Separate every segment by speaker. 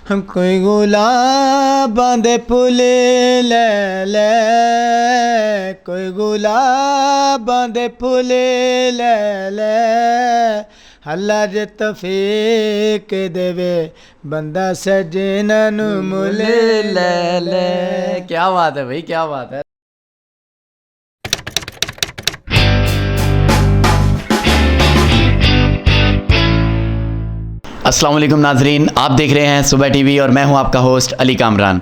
Speaker 1: कोई गुलाबां दे फुल लै लै, कोई गुलाबां दे फुल लै लै, अल्लाह जे तौफीक देवे बंदा सजना नू मुल लै लै।
Speaker 2: क्या बात है भाई, क्या बात है। अस्सलाम वालेकुम नाजरीन, आप देख रहे हैं सुबह टीवी और मैं हूं आपका होस्ट अली कामरान।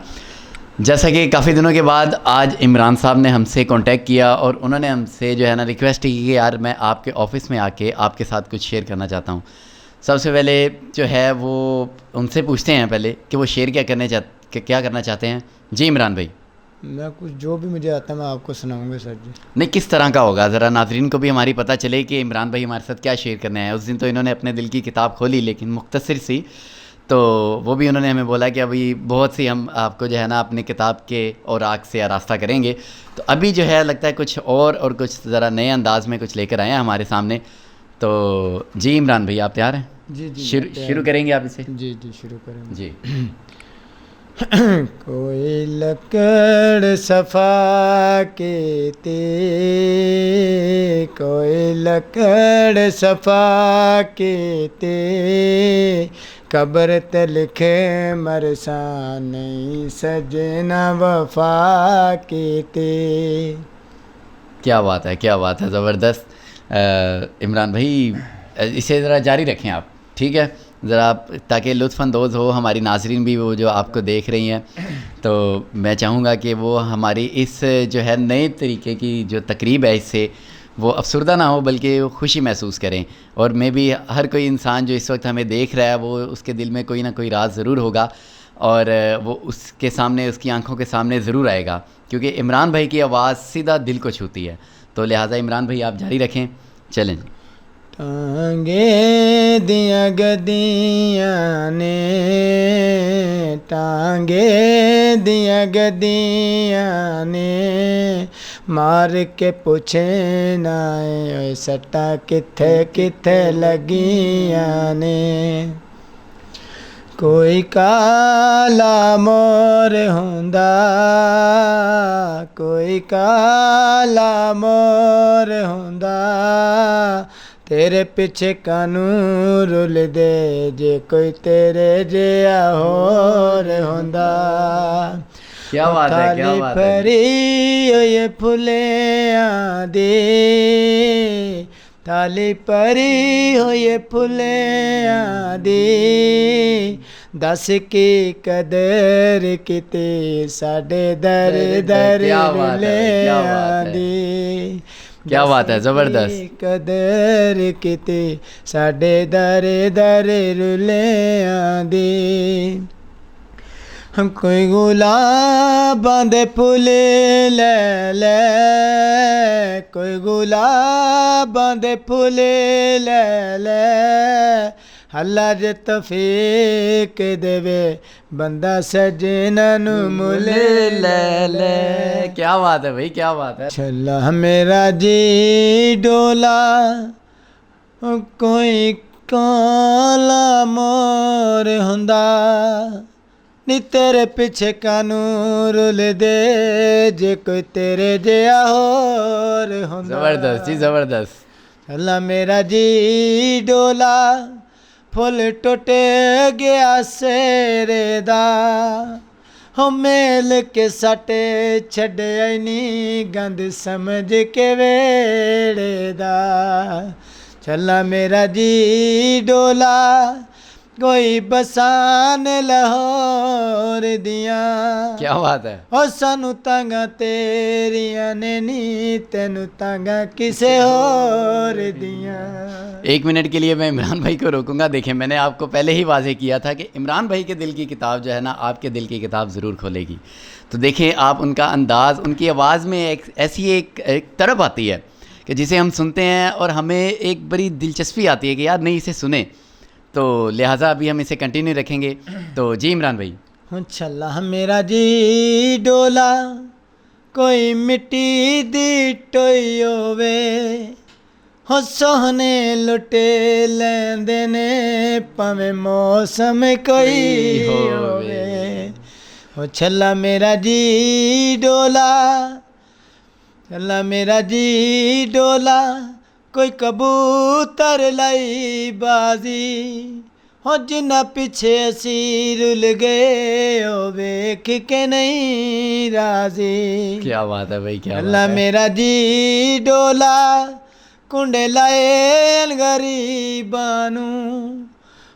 Speaker 2: जैसा कि काफ़ी दिनों के बाद आज इमरान साहब ने हमसे कांटेक्ट किया और उन्होंने हमसे जो है ना रिक्वेस्ट की कि यार मैं आपके ऑफ़िस में आके आपके साथ कुछ शेयर करना चाहता हूं। सबसे पहले जो है वो उनसे पूछते हैं पहले कि वो शेयर क्या करना चाहते हैं। जी इमरान भाई।
Speaker 1: मैं कुछ जो भी मुझे आता है मैं आपको सुनाऊंगा सर जी।
Speaker 2: नहीं, किस तरह का होगा, ज़रा नाजरीन को भी हमारी पता चले कि इमरान भाई हमारे साथ क्या शेयर करने आए। उस दिन तो इन्होंने अपने दिल की किताब खोली लेकिन मुख्तसर सी, तो वो भी उन्होंने हमें बोला कि अभी बहुत सी हम आपको जो है ना अपनी किताब के और आग से आरास्ता करेंगे। तो अभी जो है लगता है कुछ और कुछ ज़रा नए अंदाज में कुछ लेकर आए हैं हमारे सामने। तो जी इमरान भाई, आप तैयार हैं?
Speaker 1: जी जी
Speaker 2: शुरू करेंगे आप इसे?
Speaker 1: जी जी शुरू करेंगे
Speaker 2: जी।
Speaker 1: कोई लकड़ सफ़ा के ते, कोई लकड़ सफ़ा के ते, कब्र ते लिखे मरसा नहीं सजना वफा के ते।
Speaker 2: क्या बात है, क्या बात है, ज़बरदस्त। इमरान भाई इसे ज़रा जारी रखें आप, ठीक है, ज़रा ताकि लुत्फ़अंदोज़ हो हमारी नाज़रीन भी, वो जो आपको देख रही हैं। तो मैं चाहूँगा कि वो हमारी इस जो है नए तरीके की जो तकरीब है इससे वो अफसरदा ना हो बल्कि वो खुशी महसूस करें। और मैं भी हर कोई इंसान जो इस वक्त हमें देख रहा है वो उसके दिल में कोई ना कोई राज ज़रूर होगा और वो उसके सामने, उसकी आंखों के सामने ज़रूर आएगा, क्योंकि इमरान भाई की आवाज़ सीधा दिल को छूती है। तो लिहाजा इमरान भाई आप जारी रखें, चलें।
Speaker 1: टांगे दिया गदियाँ ने, टांगे दिया गदियाँ ने, मार के पूछे ना ओए सट्टा किथे किथे लगियाँ ने। कोई काला मोर हुंदा, कोई काला मोर हुंदा, तेरे पिछे कानू रुल दे जे कोई तेरे जिया होर हुंदा।
Speaker 2: क्या बात है, क्या बात है।
Speaker 1: परी ये फुलियां दी, थाली परी होए फुलियां दी, दस की कदर किते साडे दर दर रुलियां दी।
Speaker 2: क्या बात है, ज़बरदस्त।
Speaker 1: कदर किते साडे दर दर रुलियां दी। कोई गुलाबां दे फुल लै लै, कोई गुलाबां दे फुल लै लै, अल्लाह जे तौफीक देवे बंदा सजना नू मुल लै लै।
Speaker 2: क्या बात है भाई, क्या बात है।
Speaker 1: छल्ला मेरा जी डोला, कोई काला मोर हुंदा, नी तेरे पिछे कानू रुल दे जे कोई तेरे जिया होर हुंदा।
Speaker 2: ज़बरदस्त जी, ज़बरदस्त।
Speaker 1: अल्लाह मेरा जी डोला, फुल टुट गया सेरे दा, हो मेल के सटे छड़े नी गंद समझ के वेड़े दा। चला मेरा जी डोला, कोई बसान लाहौर दियां।
Speaker 2: क्या बात है।
Speaker 1: ओ सानू तांगा तेरियां ने नी, तेनू तांगा किसे होर दियां।
Speaker 2: एक मिनट के लिए मैं इमरान भाई को रोकूंगा। देखें, मैंने आपको पहले ही वाजे किया था कि इमरान भाई के दिल की किताब जो है ना आपके दिल की किताब ज़रूर खोलेगी। तो देखें आप, उनका अंदाज़, उनकी आवाज़ में एक तड़प आती है कि जिसे हम सुनते हैं और हमें एक बड़ी दिलचस्पी आती है कि यार नहीं, इसे सुने। तो लिहाजा अभी हम इसे कंटिन्यू रखेंगे। तो जी इमरान भाई।
Speaker 1: छल्ला मेरा जी डोला, कोई मिट्टी दी टोई होवे, हो सोहने लुटे लेंदे ने भावें मौसम कोई होवे। हो छल्ला मेरा जी डोला, छल्ला मेरा जी डोला, कोई कबूतर लाई बाजी, हो जिन्ना पिछे असी रुल गए ओ वेख के नहीं राजी।
Speaker 2: क्या बात है भाई, क्या
Speaker 1: छल्ला
Speaker 2: बात है।
Speaker 1: मेरा जी डोला, कुंडे लाए गरीबां नूं,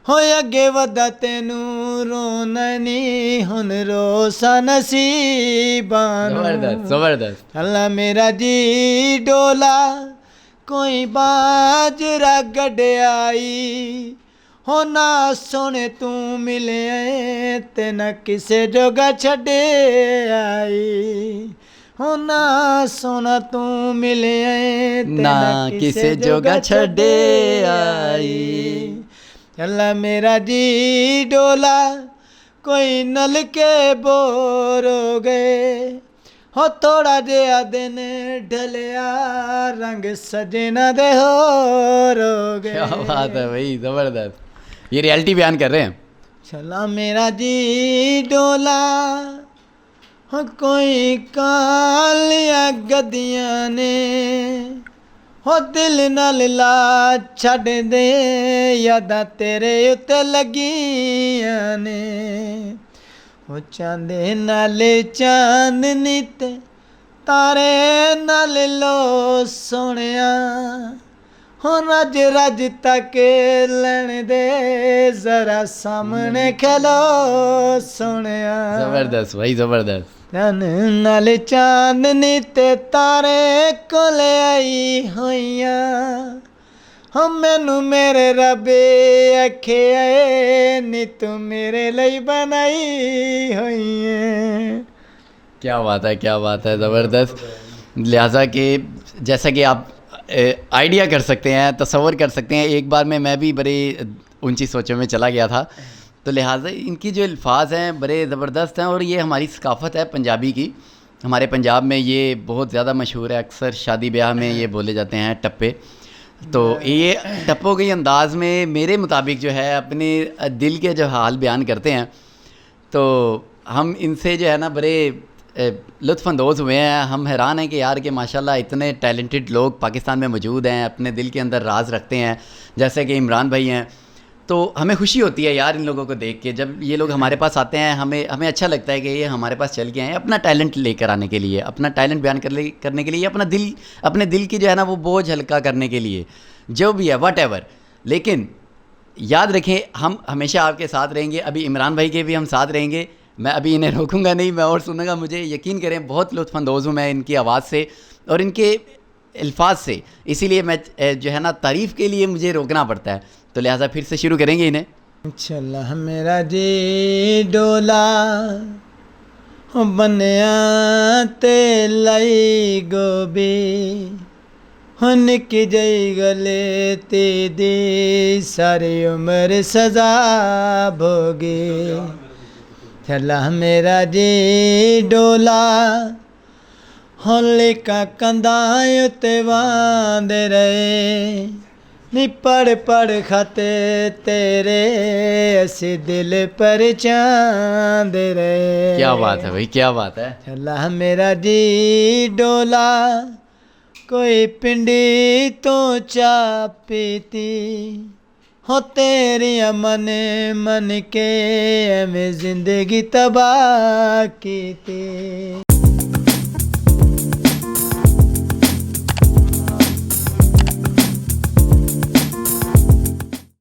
Speaker 1: हो अगे वधा तेनू रोना नी, हुन रोसा नसीबां नूं।
Speaker 2: जबरदस्त जबरदस्त।
Speaker 1: छल्ला मेरा जी डोला, कोई बाजरा गड्डियाई, हो ना सोने तू मिले ते ना किसे जोगा छड़े आई, हो ना सोना तू मिले ते
Speaker 2: ना
Speaker 1: ना
Speaker 2: किसे
Speaker 1: किसे
Speaker 2: जोगा
Speaker 1: जोगा
Speaker 2: छड़े
Speaker 1: छड़े
Speaker 2: आई।
Speaker 1: आई। छल्ला मेरा जी डोला, कोई नल के बोर हो गए, हो थोड़ा जिहा दिन ढलिया, रंग सजना दे होर हो गए।
Speaker 2: क्या बात है भाई, जबरदस्त। ये रियलिटी बयान कर रहे हैं।
Speaker 1: छल्ला मेरा जी डोला, हो कोई कालिया गद्दियां ने, हो दिल नाल ला छड़ दे, यादां तेरे उत्ते लगियां ने, हो चांदे नाल चांदनी ते तारे नाल लो सोहणिया, हो रज रज तक लैण दे, जरा सामने खलो सोहणिया।
Speaker 2: जबरदस्त भाई, जबरदस्त।
Speaker 1: तन नाल चांदनी ते तारे कोल आई होइयां, हो मैनू मेरे रबे आखे आए, नी तू मेरे ਲਈ बनाई होई है।
Speaker 2: क्या बात है, क्या बात है, ज़बरदस्त। लिहाजा कि जैसा कि आप आइडिया कर सकते हैं, तसव्वुर कर सकते हैं, एक बार में मैं भी बड़े ऊंची सोचों में चला गया था। तो लिहाजा इनकी जो अल्फाज हैं बड़े ज़बरदस्त हैं, और ये हमारी सकाफ़त है पंजाबी की। हमारे पंजाब में ये बहुत ज़्यादा मशहूर है, अक्सर शादी ब्याह में ये बोले जाते हैं टप्पे। तो ये टप्पों के अंदाज़ में मेरे मुताबिक जो है अपने दिल के जो हाल बयान करते हैं, तो हम इनसे जो है ना बड़े लुत्फ़अंदोज़ हुए हैं। हम हैरान हैं कि यार कि माशाल्लाह इतने टैलेंटेड लोग पाकिस्तान में मौजूद हैं, अपने दिल के अंदर राज रखते हैं, जैसे कि इमरान भाई हैं। तो हमें खुशी होती है यार इन लोगों को देख के, जब ये लोग हमारे पास आते हैं हमें अच्छा लगता है कि ये हमारे पास चल के आए अपना टैलेंट लेकर आने के लिए, अपना टैलेंट बयान करने के लिए, अपने दिल की जो है ना वो बोझ हल्का करने के लिए, जो भी है वट। लेकिन याद रखें हम हमेशा आपके साथ रहेंगे। अभी इमरान भाई के भी हम साथ रहेंगे, मैं अभी इन्हें रोकूंगा नहीं, मैं और सुनूंगा। मुझे यकीन करें बहुत लुत्फ़अंदोज़ हूँ मैं इनकी आवाज़ से और इनके अल्फाज से, इसीलिए मैं जो है ना तारीफ़ के लिए मुझे रोकना पड़ता है। तो लिहाजा फिर से शुरू करेंगे इन्हें।
Speaker 1: छल्ला मेरा जी डोला, हो बनया ते लाई गोबी, हो निकी जई गले ते दी, सारी उम्र सजा भोगी। छल्ला मेरा जी डोला, होली का कंधाय ते वांद रहे, नी पढ़ पढ़ खाते तेरे, ऐसे दिल पर चांद रहे।
Speaker 2: क्या बात है भाई, क्या बात है।
Speaker 1: छल्ला मेरा जी डोला, कोई पिंडी तो चा पीती, हो तेरिया मन मन के एवें जिंदगी तबाह कीती।